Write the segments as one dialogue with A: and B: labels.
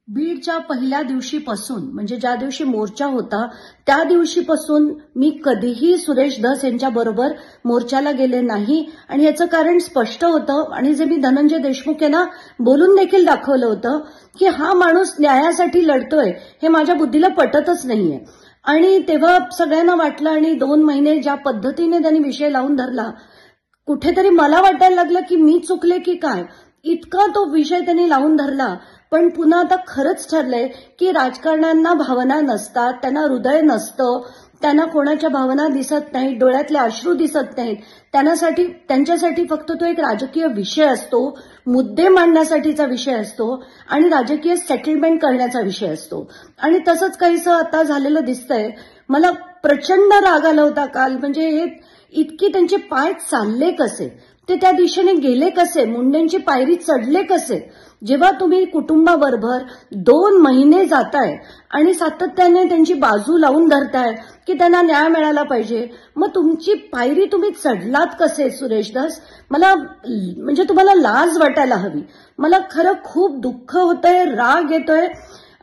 A: बीडच्या पहिल्या दिवशीपासून म्हणजे ज्या दिवशी मोर्चा होता त्या दिवशीपासून मी कधीही सुरेश धस यांच्याबरोबर मोर्चाला गेले नाही आणि याचं कारण स्पष्ट होतं आणि जे मी धनंजय देशमुख यांना बोलून देखील दाखवलं होतं की हा माणूस न्यायासाठी लढतोय हे माझ्या बुद्धीला पटतच नाहीये. आणि तेव्हा सगळ्यांना वाटलं आणि 2 महिने ज्या पद्धतीने त्यांनी विषय लावून धरला कुठेतरी मला वाटायला लागलं की मी चुकले की काय, इतका तो विषय त्यांनी लावून धरला. पण पुन्हा आता खरंच ठरलंय की राजकारण्यांना भावना नसतात, त्यांना हृदय नसतं, त्यांना कोणाच्या भावना दिसत नाहीत, डोळ्यातले अश्रू दिसत नाहीत. त्यांच्यासाठी फक्त तो एक राजकीय विषय असतो, मुद्दे मांडण्यासाठीचा विषय असतो आणि राजकीय सेटलमेंट करण्याचा विषय असतो. आणि तसंच काहीसं आता झालेलं दिसतंय. मला प्रचंड राग आला होता काल. म्हणजे हे इतकी त्यांचे पाय चालले कसे, ते त्या दिशेने गेले कसे, मुंडेंची पायरी चढले कसे. जेव्हा तुम्ही कुटुंबाबरोबर 2 महिने जाताय आणि सातत्याने त्यांची बाजू लावून धरताय की त्यांना न्याय मिळाला पाहिजे, मग तुमची पायरी तुम्ही चढलात कसे सुरेश धस? मला म्हणजे तुम्हाला लाज वाटायला हवी. मला खरं खूप दुःख होतंय, राग येतोय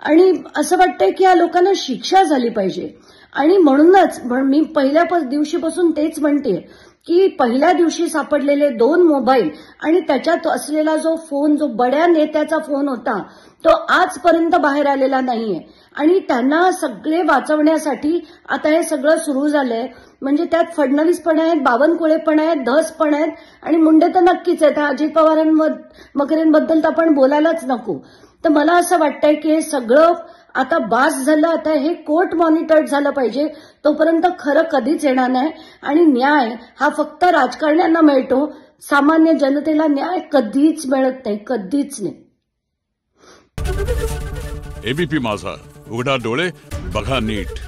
A: आणि असं वाटतंय की या लोकांना शिक्षा झाली पाहिजे. आणि म्हणूनच मी पहिल्या दिवशीपासून तेच म्हणतेय की पहिल्या दिवशी सापडलेले 2 मोबाईल आणि त्याच्यात असलेला जो फोन, जो बड्या नेत्याचा फोन होता, तो आजपर्यंत बाहेर आलेला नाहीये. आणि त्यांना सगळे वाचवण्यासाठी आता हे सगळं सुरू झालंय. म्हणजे त्यात फडणवीस पण आहेत, बावनकुळे पण आहेत, धस पण आहेत आणि मुंडे तर नक्कीच आहेत. अजित पवारांबद्दल तर आपण बोलायलाच नको. तर मला असं वाटतंय की हे सगळं आता बास झालं. आता हे कोर्ट मॉनिटर्ड झालं पाहिजे. तोपर्यंत खरं कधीच येणार नाही आणि न्याय हा फक्त राजकारण्यांना मिळतो, सामान्य जनतेला न्याय कधीच मिळत नाही, कधीच नाही.
B: एबीपी माझा, उघडा डोळे बघा नीट.